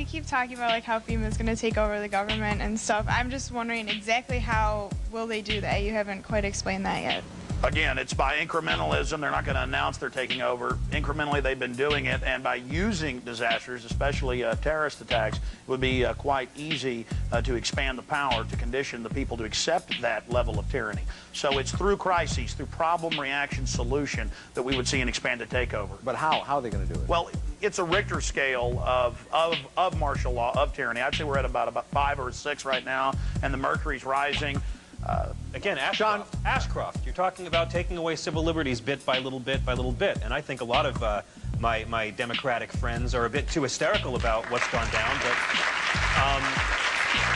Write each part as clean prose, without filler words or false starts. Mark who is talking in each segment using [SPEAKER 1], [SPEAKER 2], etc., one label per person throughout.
[SPEAKER 1] we keep talking about like how FEMA's going to take over the government and stuff. I'm just wondering exactly how will they do that? You haven't quite explained that yet.
[SPEAKER 2] Again, it's by incrementalism. They're not going to announce they're taking over. Incrementally, they've been doing it, and by using disasters, especially terrorist attacks, it would be quite easy to expand the power to condition the people to accept that level of tyranny. So it's through crises, through problem, reaction, solution that we would see an expanded takeover.
[SPEAKER 3] But how? How are they going to do it?
[SPEAKER 2] Well, it's a Richter scale of martial law, of tyranny. I'd say we're at about 5 or 6 right now, and the mercury's rising.
[SPEAKER 4] Again, Ashcroft, you're talking about taking away civil liberties bit by little bit by little bit, and I think a lot of my Democratic friends are a bit too hysterical about what's gone down, but...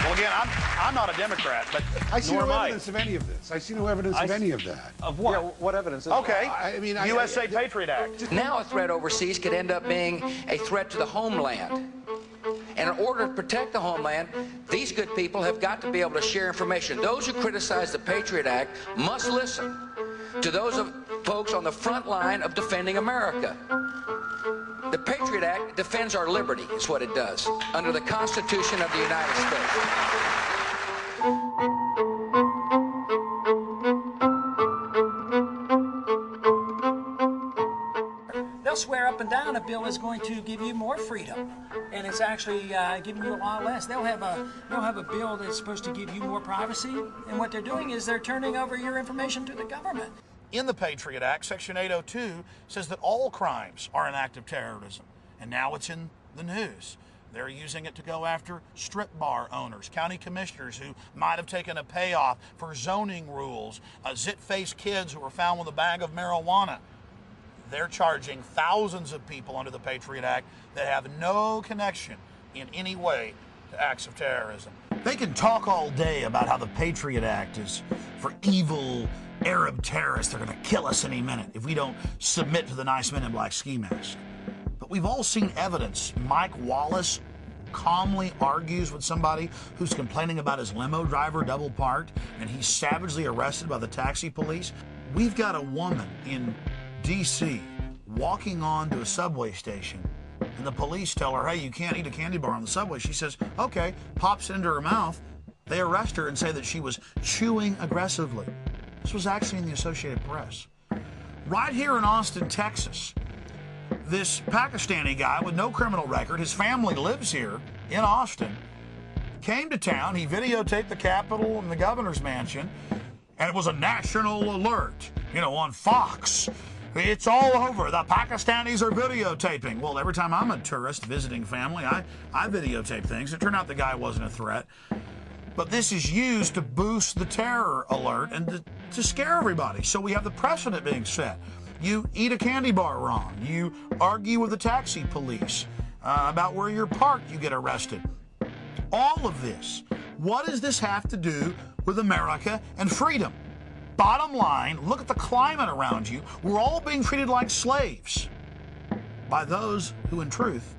[SPEAKER 2] well, again, I'm not a Democrat, but
[SPEAKER 5] I see no evidence of any of this. I see no evidence of any of that.
[SPEAKER 4] Of what?
[SPEAKER 3] Yeah, what evidence is
[SPEAKER 2] okay.
[SPEAKER 5] I mean,
[SPEAKER 2] USA Patriot Act.
[SPEAKER 6] Now a threat overseas could end up being a threat to the homeland. And in order to protect the homeland, these good people have got to be able to share information. Those who criticize the Patriot Act must listen to those folks on the front line of defending America. The Patriot Act defends our liberty, is what it does, under the Constitution of the United States.
[SPEAKER 7] They'll swear up and down a bill is going to give you more freedom, and it's actually giving you a lot less. They'll have a bill that's supposed to give you more privacy, and what they're doing is they're turning over your information to the government.
[SPEAKER 2] In the Patriot Act, Section 802 says that all crimes are an act of terrorism, and now it's in the news. They're using it to go after strip bar owners, county commissioners who might have taken a payoff for zoning rules, zit-faced kids who were found with a bag of marijuana. They're charging thousands of people under the Patriot Act that have no connection in any way to acts of terrorism. They can talk all day about how the Patriot Act is for evil Arab terrorists. They're going to kill us any minute if we don't submit to the nice men in black ski masks. But we've all seen evidence. Mike Wallace calmly argues with somebody who's complaining about his limo driver double parked, and he's savagely arrested by the taxi police. We've got a woman in D.C. walking on to a subway station, and the police tell her, hey, you can't eat a candy bar on the subway. She says, okay, pops it into her mouth. They arrest her and say that she was chewing aggressively. This was actually in the Associated Press. Right here in Austin, Texas, this Pakistani guy with no criminal record, his family lives here in Austin, came to town. He videotaped the Capitol and the governor's mansion, and it was a national alert, you know, on Fox. It's all over. The Pakistanis are videotaping. Well, every time I'm a tourist visiting family, I videotape things. It turned out the guy wasn't a threat. But this is used to boost the terror alert and to scare everybody. So we have the precedent being set. You eat a candy bar wrong. You argue with the taxi police about where you're parked, you get arrested. All of this, what does this have to do with America and freedom? Bottom line, look at the climate around you. We're all being treated like slaves by those who, in truth,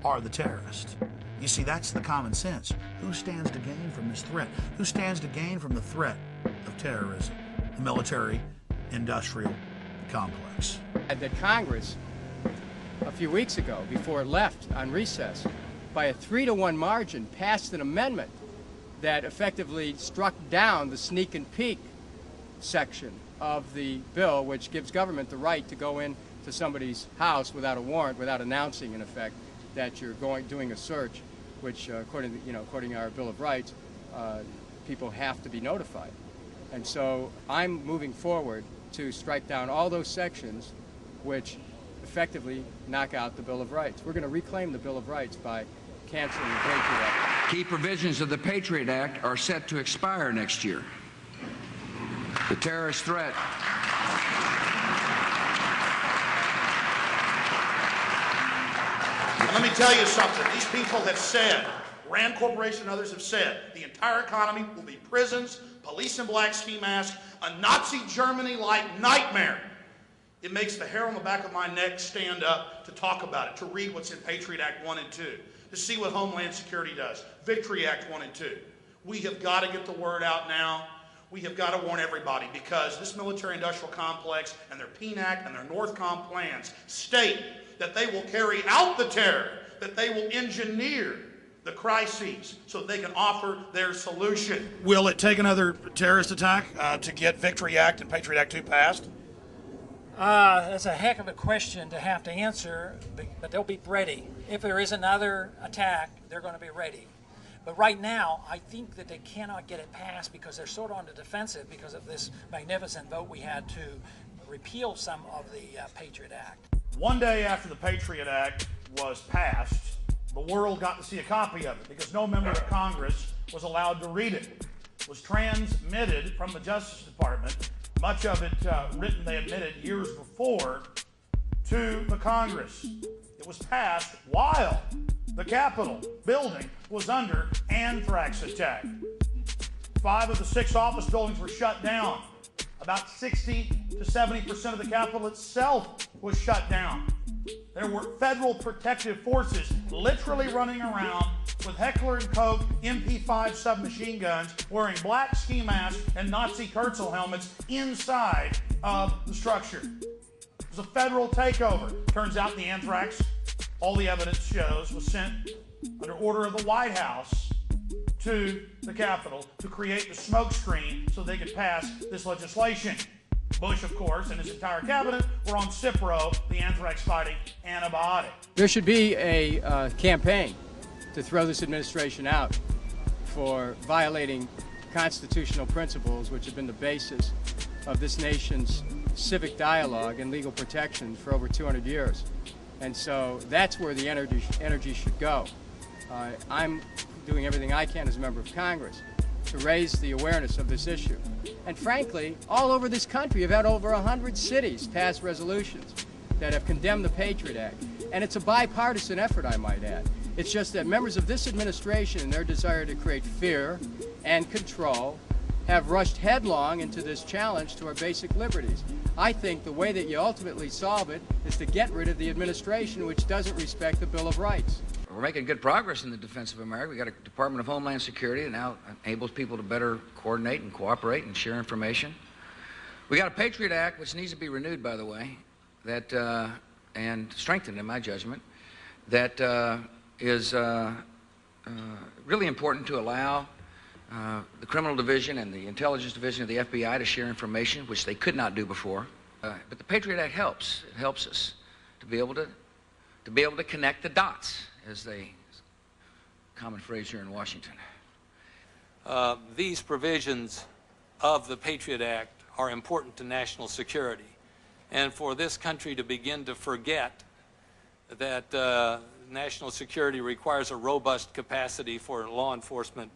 [SPEAKER 2] are the terrorists. You see, that's the common sense. Who stands to gain from this threat? Who stands to gain from the threat of terrorism? The military-industrial complex.
[SPEAKER 8] That Congress, a few weeks ago, before it left on recess, by a 3-to-1 margin, passed an amendment that effectively struck down the sneak and peek section of the bill, which gives government the right to go into somebody's house without a warrant, without announcing, in effect, that you're doing a search, which, according to our Bill of Rights, people have to be notified. And so I'm moving forward to strike down all those sections which effectively knock out the Bill of Rights. We're going to reclaim the Bill of Rights by canceling the Patriot Act.
[SPEAKER 6] Key provisions of the Patriot Act are set to expire next year. The terrorist threat.
[SPEAKER 2] And let me tell you something. These people have said, Rand Corporation and others have said, the entire economy will be prisons, police in black ski masks, a Nazi Germany-like nightmare. It makes the hair on the back of my neck stand up to talk about it, to read what's in Patriot Act 1 and 2, to see what Homeland Security does, Victory Act 1 and 2. We have got to get the word out now. We have got to warn everybody, because this military-industrial complex and their PNAC and their NORTHCOM plans state that they will carry out the terror that they will engineer the crises so that they can offer their solution. Will it take another terrorist attack to get Victory Act and Patriot Act 2 passed?
[SPEAKER 7] That's a heck of a question to have to answer, but they'll be ready. If there is another attack, they're going to be ready. But right now, I think that they cannot get it passed because they're sort of on the defensive because of this magnificent vote we had to repeal some of the Patriot Act.
[SPEAKER 2] One day after the Patriot Act was passed, the world got to see a copy of it because no member of Congress was allowed to read it. It was transmitted from the Justice Department, much of it written, they admitted, years before, to the Congress. It was passed while the Capitol building was under anthrax attack. 5 of the 6 office buildings were shut down. About 60 to 70% of the Capitol itself was shut down. There were federal protective forces literally running around with Heckler & Koch MP5 submachine guns, wearing black ski masks and Nazi Kurzel helmets inside of the structure. It was a federal takeover. Turns out the anthrax, all the evidence shows, was sent under order of the White House to the Capitol to create the smoke screen so they could pass this legislation. Bush, of course, and his entire cabinet were on Cipro, the anthrax-fighting antibiotic.
[SPEAKER 8] There should be a campaign to throw this administration out for violating constitutional principles which have been the basis of this nation's civic dialogue and legal protection for over 200 years. And so that's where the energy should go. I'm doing everything I can as a member of Congress to raise the awareness of this issue. And frankly, all over this country, you've had over 100 cities pass resolutions that have condemned the Patriot Act. And it's a bipartisan effort, I might add. It's just that members of this administration, in their desire to create fear and control, have rushed headlong into this challenge to our basic liberties. I think the way that you ultimately solve it is to get rid of the administration which doesn't respect the Bill of Rights.
[SPEAKER 6] We're making good progress in the defense of America. We got a Department of Homeland Security that now enables people to better coordinate and cooperate and share information. We got a Patriot Act, which needs to be renewed, by the way, that and strengthened, in my judgment, that is really important to allow the criminal division and the intelligence division of the FBI to share information, which they could not do before. But the Patriot Act helps. It helps us to be able to connect the dots, as they common phrase here in Washington.
[SPEAKER 9] These provisions of the Patriot Act are important to national security, and for this country to begin to forget that national security requires a robust capacity for law enforcement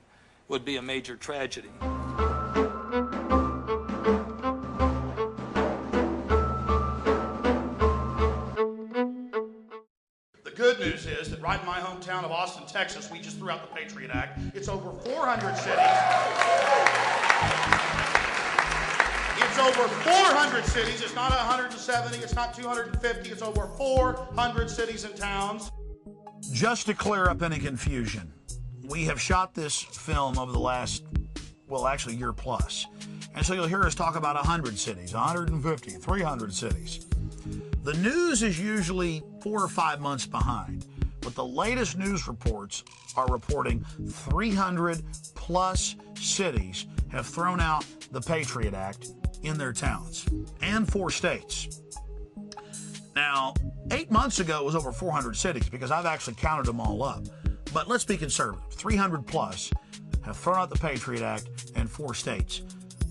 [SPEAKER 9] would be a major tragedy.
[SPEAKER 2] The good news is that right in my hometown of Austin, Texas, we just threw out the Patriot Act. It's over 400 cities. It's over 400 cities. It's not 170. It's not 250. It's over 400 cities and towns. Just to clear up any confusion, we have shot this film over the last, well, actually year plus. And so you'll hear us talk about 100 cities, 150, 300 cities. The news is usually 4 or 5 months behind, but the latest news reports are reporting 300 plus cities have thrown out the Patriot Act in their towns, and 4 states. Now, 8 months ago it was over 400 cities because I've actually counted them all up. But let's be conservative. 300 plus have thrown out the Patriot Act in 4 states.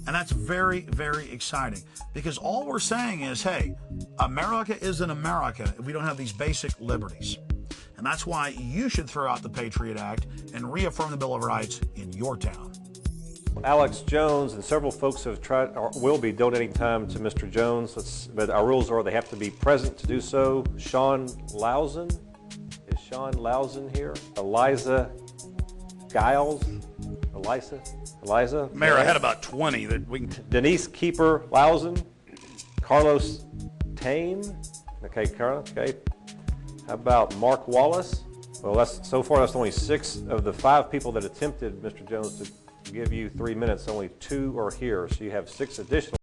[SPEAKER 2] And that's very, very exciting because all we're saying is, hey, America isn't America if we don't have these basic liberties. And that's why you should throw out the Patriot Act and reaffirm the Bill of Rights in your town.
[SPEAKER 10] Alex Jones and several folks have tried or will be donating time to Mr. Jones, but our rules are they have to be present to do so. Sean Lausen. Is Sean Lausen here? Eliza Giles? Eliza?
[SPEAKER 2] Mayor, I had about 20 that we can...
[SPEAKER 10] Denise Keeper Lausen. Carlos Tame. Okay, Carlos. Okay. How about Mark Wallace? Well, so far that's only 6 of the 5 people that attempted, Mr. Jones, to give you 3 minutes. Only 2 are here, so you have 6 additional.